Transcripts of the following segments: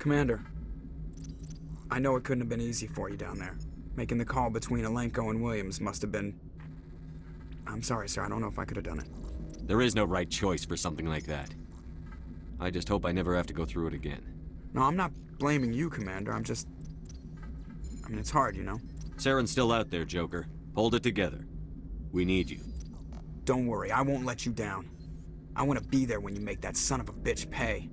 Commander, I know it couldn't have been easy for you down there. Making the call between Alenko and Williams must have been... I'm sorry, sir. I don't know if I could have done it. There is no right choice for something like that. I just hope I never have to go through it again. No, I'm not blaming you, Commander. I'm just... I mean, it's hard, you know? Saren's still out there, Joker. Hold it together. We need you. Don't worry, I won't let you down. I want to be there when you make that son of a bitch pay.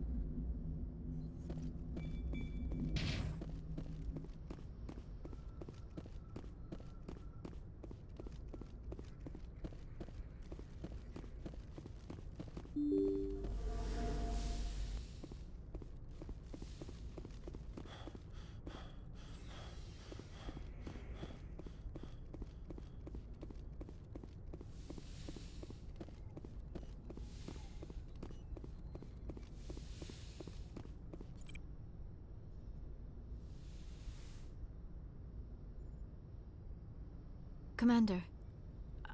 Commander,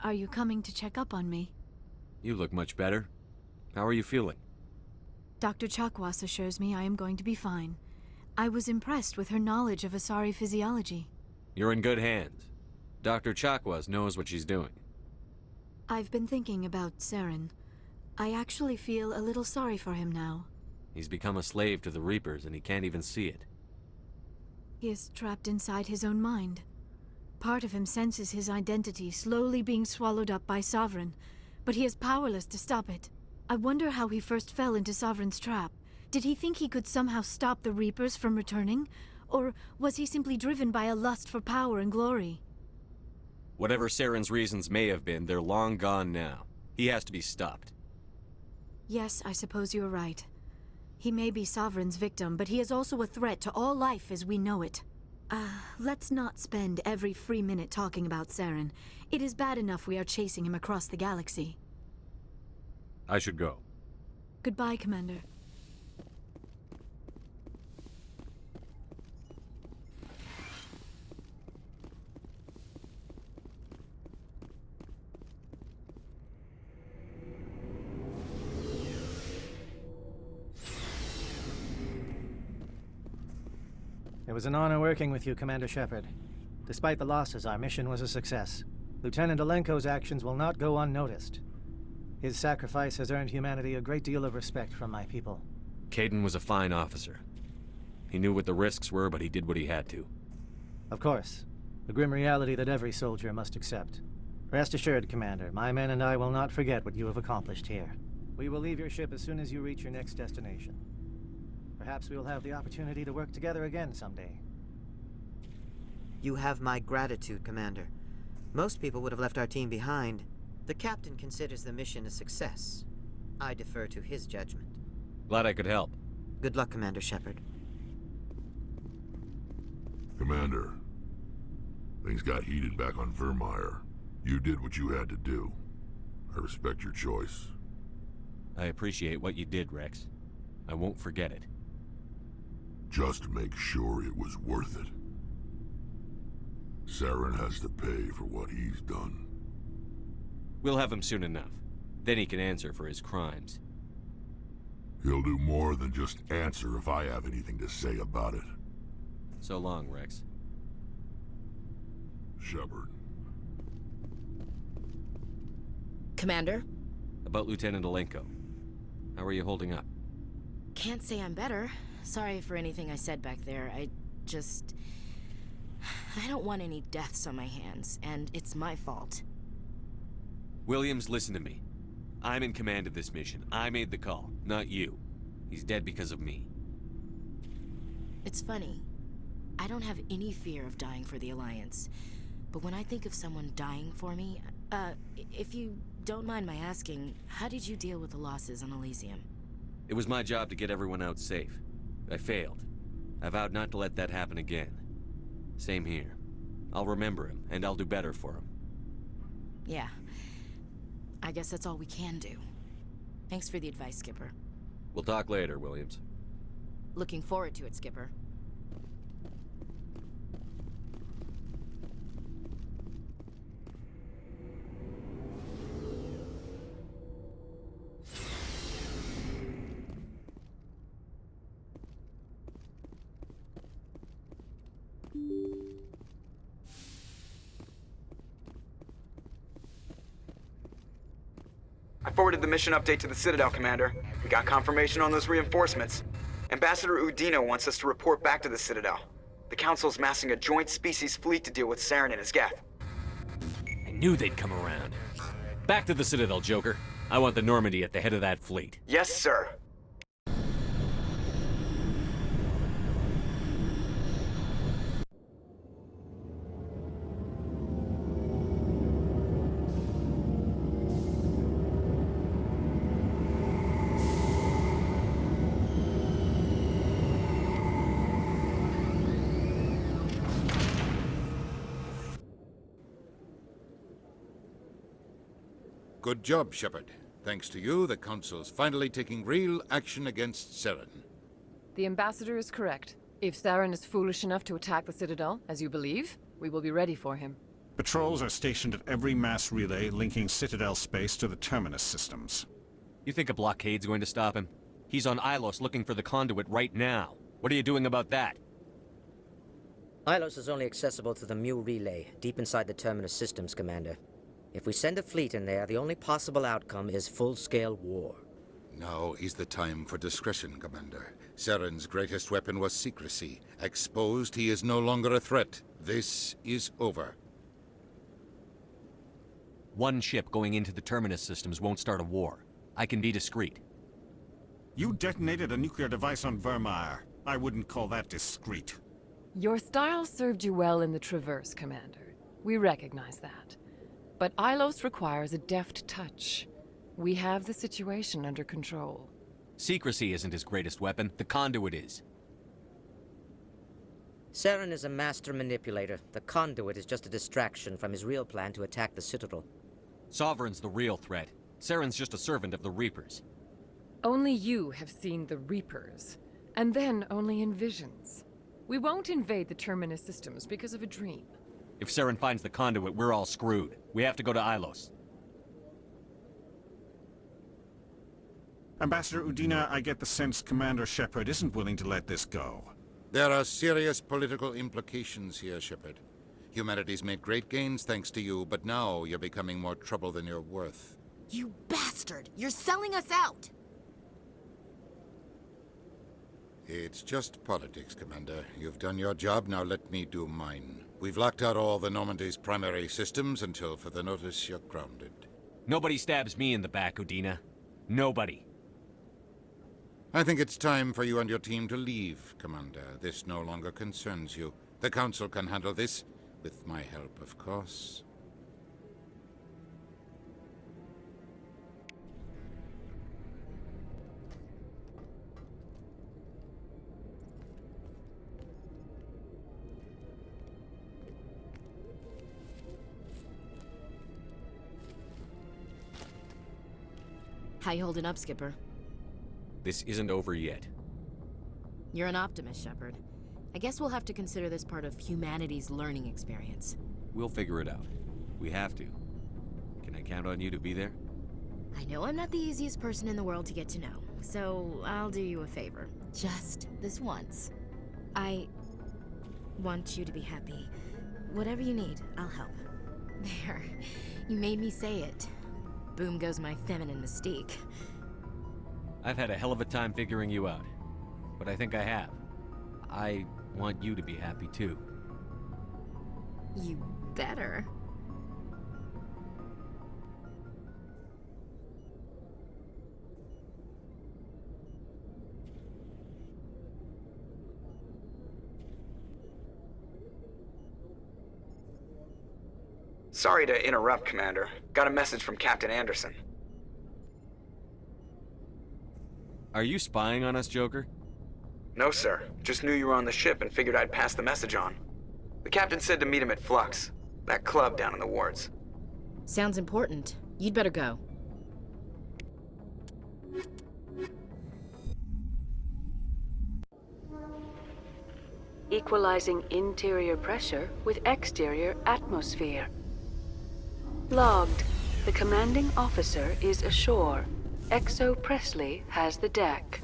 are you coming to check up on me? You look much better. How are you feeling? Dr. Chakwas assures me I am going to be fine. I was impressed with her knowledge of Asari physiology. You're in good hands. Dr. Chakwas knows what she's doing. I've been thinking about Saren. I actually feel a little sorry for him now. He's become a slave to the Reapers and he can't even see it. He is trapped inside his own mind. Part of him senses his identity slowly being swallowed up by Sovereign, but he is powerless to stop it. I wonder how he first fell into Sovereign's trap. Did he think he could somehow stop the Reapers from returning? Or was he simply driven by a lust for power and glory? Whatever Saren's reasons may have been, they're long gone now. He has to be stopped. Yes, I suppose you're right. He may be Sovereign's victim, but he is also a threat to all life as we know it. Let's not spend every free minute talking about Saren. It is bad enough we are chasing him across the galaxy. I should go. Goodbye, Commander. It was an honor working with you, Commander Shepard. Despite the losses, our mission was a success. Lieutenant Alenko's actions will not go unnoticed. His sacrifice has earned humanity a great deal of respect from my people. Caden was a fine officer. He knew what the risks were, but he did what he had to. Of course. The grim reality that every soldier must accept. Rest assured, Commander, my men and I will not forget what you have accomplished here. We will leave your ship as soon as you reach your next destination. Perhaps we will have the opportunity to work together again someday. You have my gratitude, Commander. Most people would have left our team behind. The captain considers the mission a success. I defer to his judgment. Glad I could help. Good luck, Commander Shepard. Commander, things got heated back on Vermeer. You did what you had to do. I respect your choice. I appreciate what you did, Rex. I won't forget it. Just make sure it was worth it. Saren has to pay for what he's done. We'll have him soon enough. Then he can answer for his crimes. He'll do more than just answer if I have anything to say about it. So long, Rex. Shepard. Commander? About Lieutenant Alenko. How are you holding up? Can't say I'm better. Sorry for anything I said back there. I don't want any deaths on my hands, and it's my fault. Williams, listen to me. I'm in command of this mission. I made the call, not you. He's dead because of me. It's funny. I don't have any fear of dying for the Alliance. But when I think of someone dying for me, if you don't mind my asking, how did you deal with the losses on Elysium? It was my job to get everyone out safe. I failed. I vowed not to let that happen again. Same here. I'll remember him, and I'll do better for him. Yeah. I guess that's all we can do. Thanks for the advice, Skipper. We'll talk later, Williams. Looking forward to it, Skipper. I forwarded the mission update to the Citadel, Commander. We got confirmation on those reinforcements. Ambassador Udina wants us to report back to the Citadel. The Council's massing a joint species fleet to deal with Saren and his Geth. I knew they'd come around. Back to the Citadel, Joker. I want the Normandy at the head of that fleet. Yes, sir. Good job, Shepard. Thanks to you, the Council's finally taking real action against Saren. The Ambassador is correct. If Saren is foolish enough to attack the Citadel, as you believe, we will be ready for him. Patrols are stationed at every mass relay linking Citadel space to the Terminus systems. You think a blockade's going to stop him? He's on Ilos looking for the conduit right now. What are you doing about that? Ilos is only accessible through the Mu relay, deep inside the Terminus systems, Commander. If we send a fleet in there, the only possible outcome is full-scale war. Now is the time for discretion, Commander. Saren's greatest weapon was secrecy. Exposed, he is no longer a threat. This is over. One ship going into the Terminus systems won't start a war. I can be discreet. You detonated a nuclear device on Vermeer. I wouldn't call that discreet. Your style served you well in the Traverse, Commander. We recognize that. But Ilos requires a deft touch. We have the situation under control. Secrecy isn't his greatest weapon. The conduit is. Saren is a master manipulator. The conduit is just a distraction from his real plan to attack the Citadel. Sovereign's the real threat. Saren's just a servant of the Reapers. Only you have seen the Reapers, and then only in visions. We won't invade the Terminus systems because of a dream. If Saren finds the conduit, we're all screwed. We have to go to Ilos. Ambassador Udina, I get the sense Commander Shepard isn't willing to let this go. There are serious political implications here, Shepard. Humanity's made great gains thanks to you, but now you're becoming more trouble than you're worth. You bastard! You're selling us out! It's just politics, Commander. You've done your job, now let me do mine. We've locked out all the Normandy's primary systems until further notice you're grounded. Nobody stabs me in the back, Udina. Nobody. I think it's time for you and your team to leave, Commander. This no longer concerns you. The Council can handle this, with my help, of course. How you holding up, Skipper? This isn't over yet. You're an optimist, Shepard. I guess we'll have to consider this part of humanity's learning experience. We'll figure it out. We have to. Can I count on you to be there? I know I'm not the easiest person in the world to get to know, so I'll do you a favor. Just this once. I want you to be happy. Whatever you need, I'll help. There. You made me say it. Boom goes my feminine mystique. I've had a hell of a time figuring you out. But I think I have. I want you to be happy too. You better. Sorry to interrupt, Commander. Got a message from Captain Anderson. Are you spying on us, Joker? No, sir. Just knew you were on the ship and figured I'd pass the message on. The captain said to meet him at Flux, that club down in the wards. Sounds important. You'd better go. Equalizing interior pressure with exterior atmosphere. Logged. The commanding officer is ashore. Exo Presley has the deck.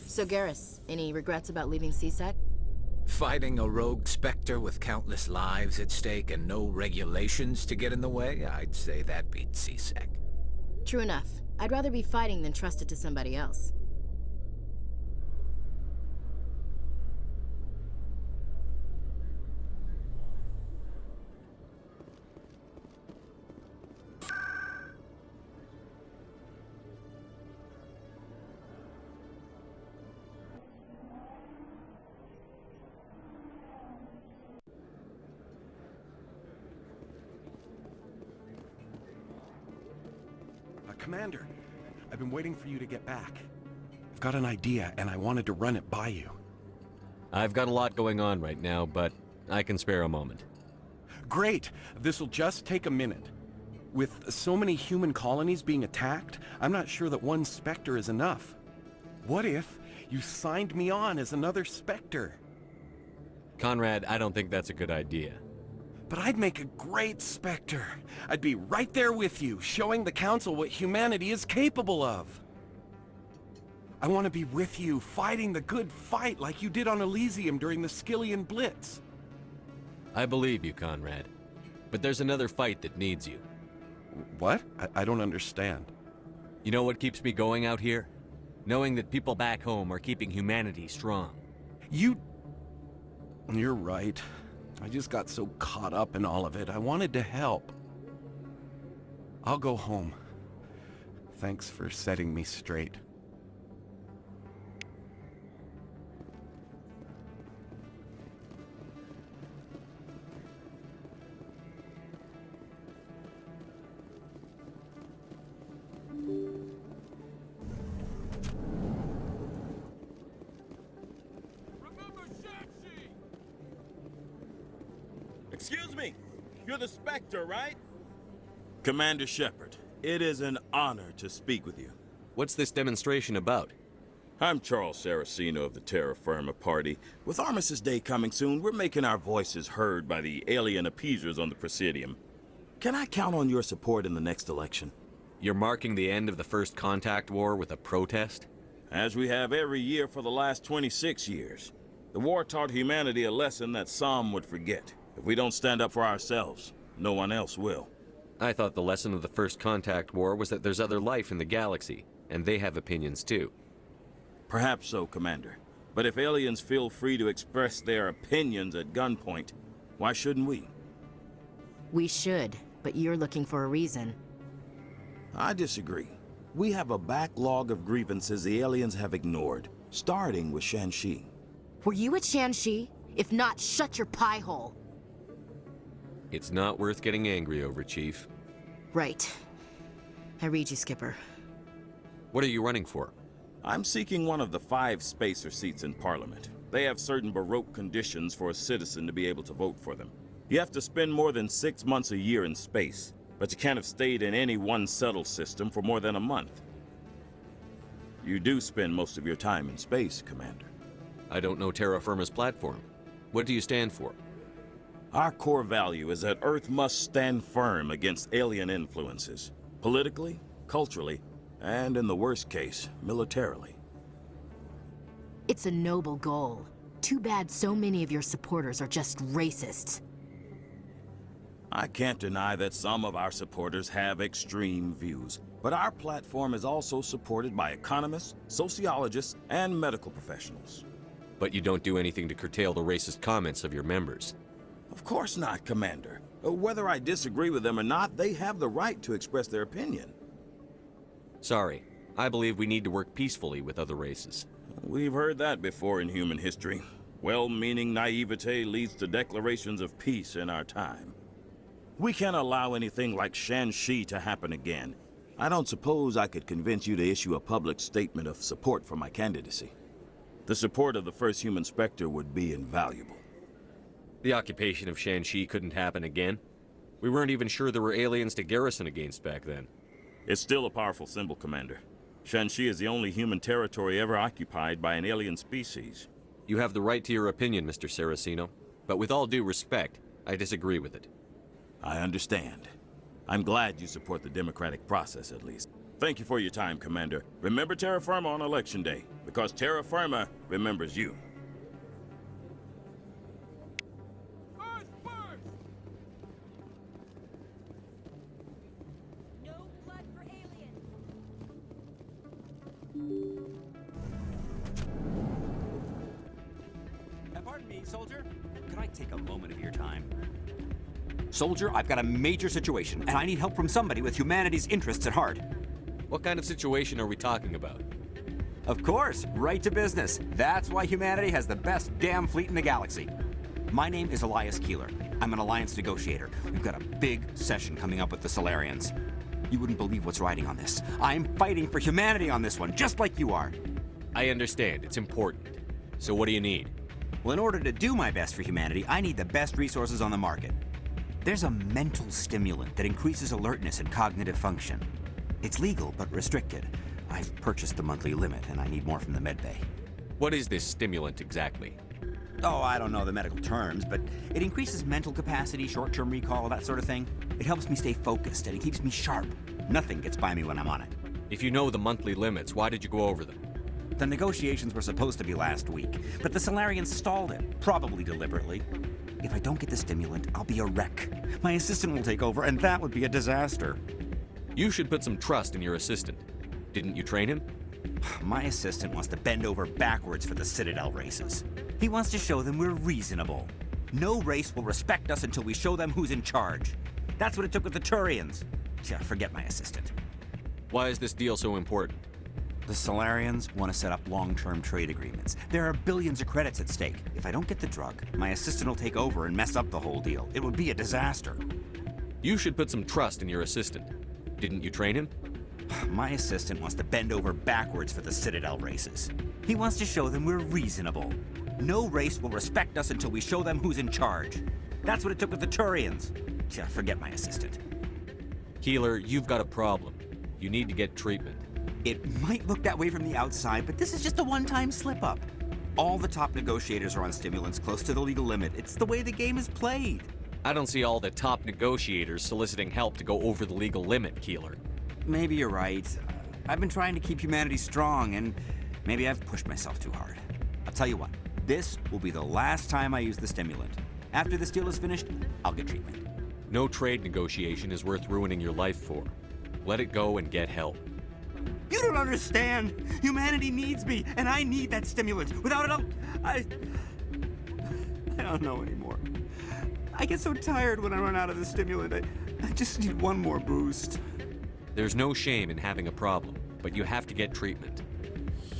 So, Garrus, any regrets about leaving CSEC? Fighting a rogue Spectre with countless lives at stake and no regulations to get in the way, I'd say that beats CSEC. True enough. I'd rather be fighting than trust it to somebody else. Commander, I've been waiting for you to get back. I've got an idea, and I wanted to run it by you. I've got a lot going on right now, but I can spare a moment. Great! This'll just take a minute. With so many human colonies being attacked, I'm not sure that one Spectre is enough. What if you signed me on as another Spectre? Conrad, I don't think that's a good idea. But I'd make a great Spectre. I'd be right there with you, showing the Council what humanity is capable of. I want to be with you, fighting the good fight like you did on Elysium during the Skillian Blitz. I believe you, Conrad. But there's another fight that needs you. What? I don't understand. You know what keeps me going out here? Knowing that people back home are keeping humanity strong. You're right. I just got so caught up in all of it. I wanted to help. I'll go home. Thanks for setting me straight. Excuse me, you're the Spectre, right? Commander Shepard, it is an honor to speak with you. What's this demonstration about? I'm Charles Saraceno of the Terra Firma Party. With Armistice Day coming soon, we're making our voices heard by the alien appeasers on the Presidium. Can I count on your support in the next election? You're marking the end of the First Contact War with a protest? As we have every year for the last 26 years. The war taught humanity a lesson that some would forget. If we don't stand up for ourselves, no one else will. I thought the lesson of the First Contact War was that there's other life in the galaxy, and they have opinions too. Perhaps so, Commander. But if aliens feel free to express their opinions at gunpoint, why shouldn't we? We should, but you're looking for a reason. I disagree. We have a backlog of grievances the aliens have ignored, starting with Shanxi. Were you at Shanxi? If not, shut your pie hole. It's not worth getting angry over, Chief. Right. I read you, Skipper. What are you running for? I'm seeking one of the 5 spacer seats in Parliament. They have certain Baroque conditions for a citizen to be able to vote for them. You have to spend more than 6 months a year in space, but you can't have stayed in any one settled system for more than a month. You do spend most of your time in space, Commander. I don't know Terra Firma's platform. What do you stand for? Our core value is that Earth must stand firm against alien influences, politically, culturally, and in the worst case, militarily. It's a noble goal. Too bad so many of your supporters are just racists. I can't deny that some of our supporters have extreme views, but our platform is also supported by economists, sociologists, and medical professionals. But you don't do anything to curtail the racist comments of your members. Of course not, Commander. Whether I disagree with them or not, they have the right to express their opinion. Sorry. I believe we need to work peacefully with other races. We've heard that before in human history. Well-meaning naivete leads to declarations of peace in our time. We can't allow anything like Shanxi to happen again. I don't suppose I could convince you to issue a public statement of support for my candidacy. The support of the first human Spectre would be invaluable. The occupation of Shanxi couldn't happen again. We weren't even sure there were aliens to garrison against back then. It's still a powerful symbol, Commander. Shanxi is the only human territory ever occupied by an alien species. You have the right to your opinion, Mr. Saraceno. But with all due respect, I disagree with it. I understand. I'm glad you support the democratic process, at least. Thank you for your time, Commander. Remember Terra Firma on Election Day, because Terra Firma remembers you. me, soldier? Could I take a moment of your time? Soldier, I've got a major situation, and I need help from somebody with humanity's interests at heart. What kind of situation are we talking about? Of course, right to business. That's why humanity has the best damn fleet in the galaxy. My name is Elias Keeler. I'm an alliance negotiator. We've got a big session coming up with the Solarians. You wouldn't believe what's riding on this. I'm fighting for humanity on this one, just like you are. I understand. It's important. So what do you need? Well, in order to do my best for humanity, I need the best resources on the market. There's a mental stimulant that increases alertness and cognitive function. It's legal, but restricted. I've purchased the monthly limit, and I need more from the medbay. What is this stimulant exactly? Oh, I don't know the medical terms, but it increases mental capacity, short-term recall, that sort of thing. It helps me stay focused, and it keeps me sharp. Nothing gets by me when I'm on it. If you know the monthly limits, why did you go over them? The negotiations were supposed to be last week, but the Solarians stalled it, probably deliberately. If I don't get the stimulant, I'll be a wreck. My assistant will take over, and that would be a disaster. You should put some trust in your assistant. Didn't you train him? My assistant wants to bend over backwards for the Citadel races. He wants to show them we're reasonable. No race will respect us until we show them who's in charge. That's what it took with the Turians. Yeah, forget my assistant. Why is this deal so important? The Solarians want to set up long-term trade agreements. There are billions of credits at stake. If I don't get the drug, my assistant will take over and mess up the whole deal. It would be a disaster. You should put some trust in your assistant. Didn't you train him? My assistant wants to bend over backwards for the Citadel races. He wants to show them we're reasonable. No race will respect us until we show them who's in charge. That's what it took with the Turians. Yeah, forget my assistant. Keeler, you've got a problem. You need to get treatment. It might look that way from the outside, but this is just a one-time slip-up. All the top negotiators are on stimulants close to the legal limit. It's the way the game is played. I don't see all the top negotiators soliciting help to go over the legal limit, Keeler. Maybe you're right. I've been trying to keep humanity strong, and maybe I've pushed myself too hard. I'll tell you what, this will be the last time I use the stimulant. After this deal is finished, I'll get treatment. No trade negotiation is worth ruining your life for. Let it go and get help. You don't understand! Humanity needs me, and I need that stimulant. Without it, I don't know anymore. I get so tired when I run out of the stimulant. I just need one more boost. There's no shame in having a problem, but you have to get treatment.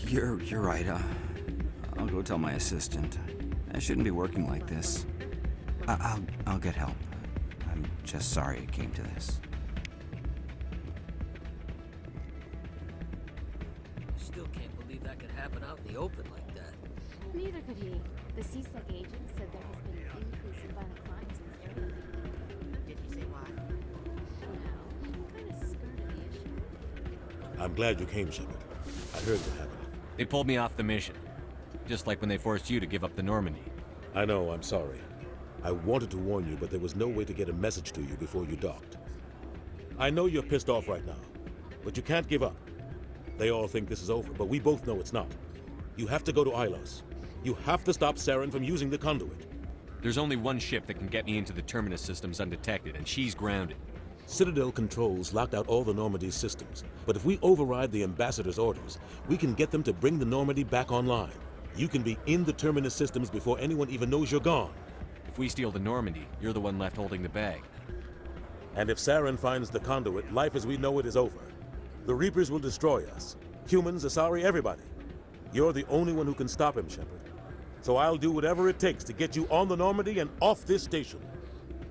You're right. I'll go tell my assistant. I shouldn't be working like this. I'll get help. I'm just sorry it came to this. I still can't believe that could happen out in the open like that. Neither could he. The CSEC agent said there has been an increase in violent crimes in this area lately. Did he say why? No, he kind of skirted the issue. I'm glad you came, Shepard. I heard what happened. They pulled me off the mission. Just like when they forced you to give up the Normandy. I know, I'm sorry. I wanted to warn you, but there was no way to get a message to you before you docked. I know you're pissed off right now, but you can't give up. They all think this is over, but we both know it's not. You have to go to Ilos. You have to stop Saren from using the conduit. There's only one ship that can get me into the Terminus systems undetected, and she's grounded. Citadel controls locked out all the Normandy's systems, but if we override the Ambassador's orders, we can get them to bring the Normandy back online. You can be in the Terminus systems before anyone even knows you're gone. If we steal the Normandy, you're the one left holding the bag. And if Saren finds the conduit, life as we know it is over. The Reapers will destroy us. Humans, Asari, everybody. You're the only one who can stop him, Shepard. So I'll do whatever it takes to get you on the Normandy and off this station.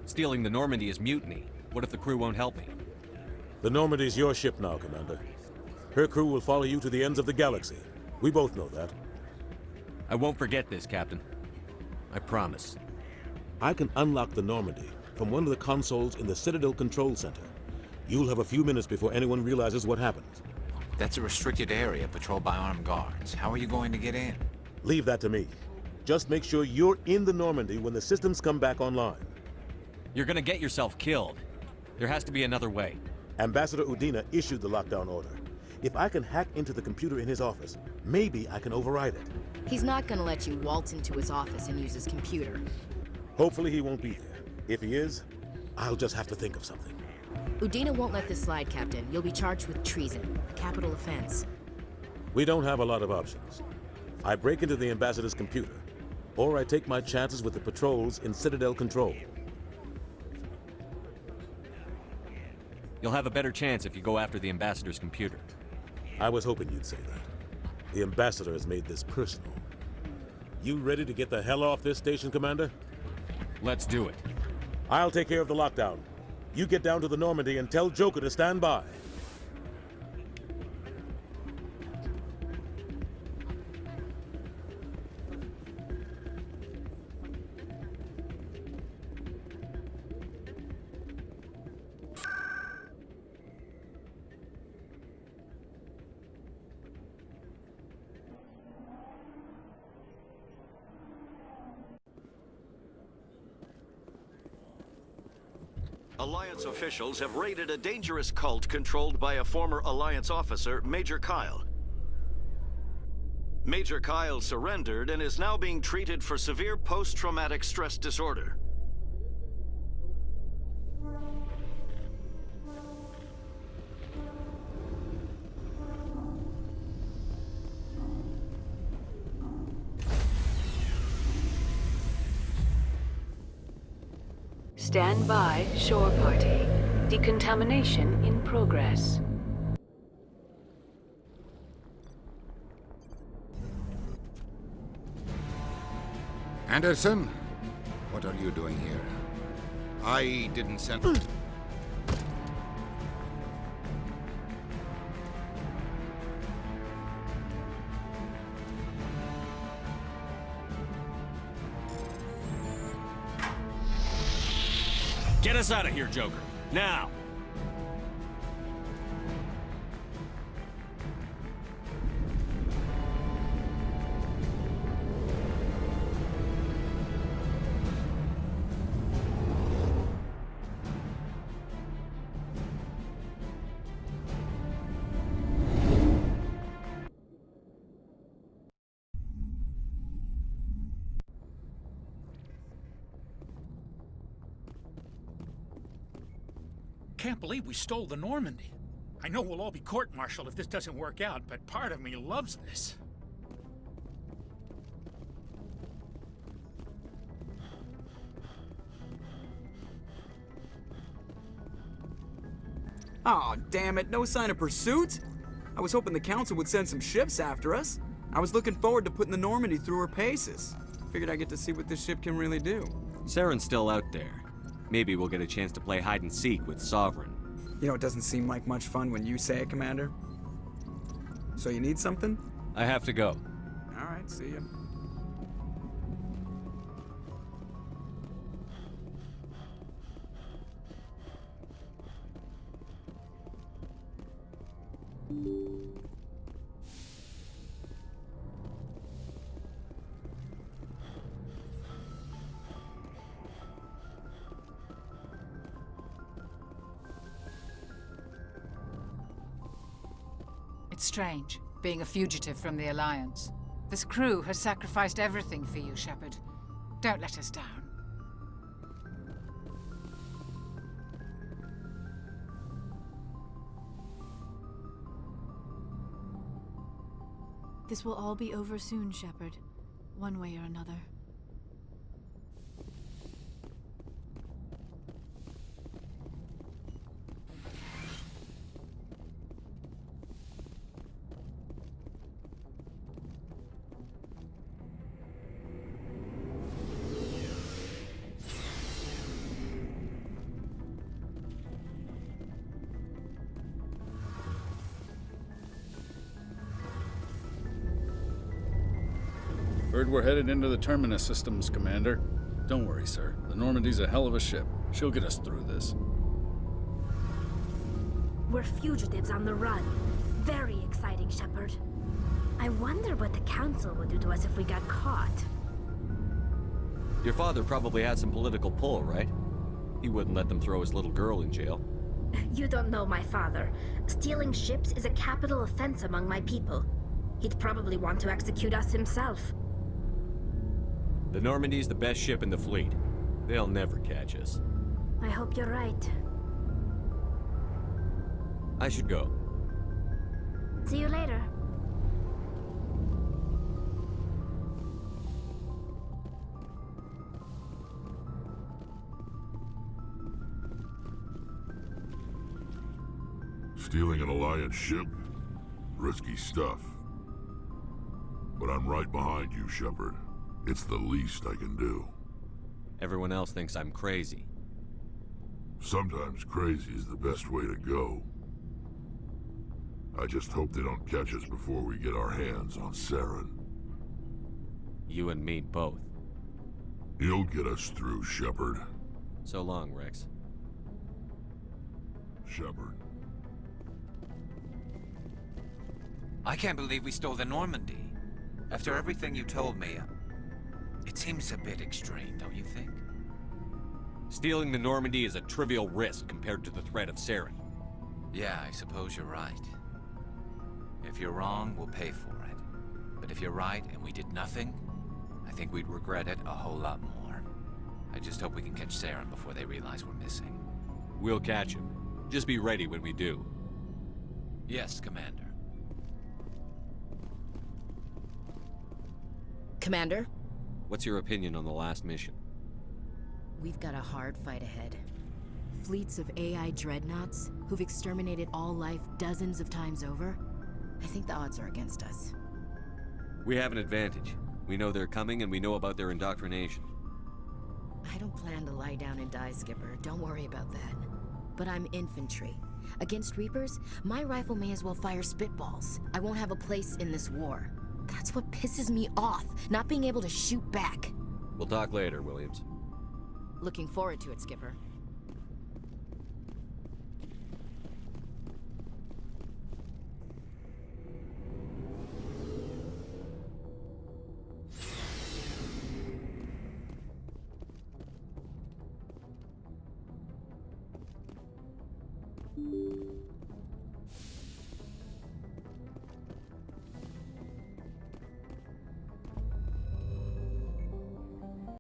Stealing the Normandy is mutiny. What if the crew won't help me? The Normandy's your ship now, Commander. Her crew will follow you to the ends of the galaxy. We both know that. I won't forget this, Captain. I promise. I can unlock the Normandy from one of the consoles in the Citadel Control Center. You'll have a few minutes before anyone realizes what happened. That's a restricted area patrolled by armed guards. How are you going to get in? Leave that to me. Just make sure you're in the Normandy when the systems come back online. You're gonna get yourself killed. There has to be another way. Ambassador Udina issued the lockdown order. If I can hack into the computer in his office, maybe I can override it. He's not gonna let you waltz into his office and use his computer. Hopefully he won't be there. If he is, I'll just have to think of something. Udina won't let this slide, Captain. You'll be charged with treason, a capital offense. We don't have a lot of options. I break into the Ambassador's computer. or I take my chances with the patrols in Citadel control. You'll have a better chance if you go after the Ambassador's computer. I was hoping you'd say that. The Ambassador has made this personal. You ready to get the hell off this station, Commander? Let's do it. I'll take care of the lockdown. You get down to the Normandy and tell Joker to stand by. Alliance officials have raided a dangerous cult controlled by a former Alliance officer, Major Kyle. Major Kyle surrendered and is now being treated for severe post-traumatic stress disorder. Stand by, shore party. Decontamination in progress. Anderson, what are you doing here? I didn't send... Get us out of here, Joker. Now! Can't believe we stole the Normandy. I know we'll all be court-martialed if this doesn't work out, but part of me loves this. Aw, damn it, no sign of pursuit? I was hoping the Council would send some ships after us. I was looking forward to putting the Normandy through her paces. Figured I'd get to see what this ship can really do. Saren's still out there. Maybe we'll get a chance to play hide-and-seek with Sovereign. You know, it doesn't seem like much fun when you say it, Commander. So you need something? I have to go. All right, see ya. It's strange, being a fugitive from the Alliance. This crew has sacrificed everything for you, Shepard. Don't let us down. This will all be over soon, Shepard. One way or another. Heard we're headed into the Terminus systems, Commander. Don't worry, sir. The Normandy's a hell of a ship. She'll get us through this. We're fugitives on the run. Very exciting, Shepard. I wonder what the Council would do to us if we got caught. Your father probably had some political pull, right? He wouldn't let them throw his little girl in jail. You don't know my father. Stealing ships is a capital offense among my people. He'd probably want to execute us himself. The Normandy's the best ship in the fleet. They'll never catch us. I hope you're right. I should go. See you later. Stealing an Alliance ship? Risky stuff. But I'm right behind you, Shepard. It's the least I can do. Everyone else thinks I'm crazy. Sometimes crazy is the best way to go. I just hope they don't catch us before we get our hands on Saren. You and me both. You'll get us through, Shepard. So long, Rex. Shepard. I can't believe we stole the Normandy. After everything you told me, it seems a bit extreme, don't you think? Stealing the Normandy is a trivial risk compared to the threat of Saren. Yeah, I suppose you're right. If you're wrong, we'll pay for it. But if you're right and we did nothing, I think we'd regret it a whole lot more. I just hope we can catch Saren before they realize we're missing. We'll catch him. Just be ready when we do. Yes, Commander. Commander? What's your opinion on the last mission? We've got a hard fight ahead. Fleets of AI dreadnoughts who've exterminated all life dozens of times over. I think the odds are against us. We have an advantage. We know they're coming and we know about their indoctrination. I don't plan to lie down and die, Skipper. Don't worry about that. But I'm infantry. Against Reapers, my rifle may as well fire spitballs. I won't have a place in this war. That's what pisses me off, not being able to shoot back. We'll talk later, Williams. Looking forward to it, Skipper.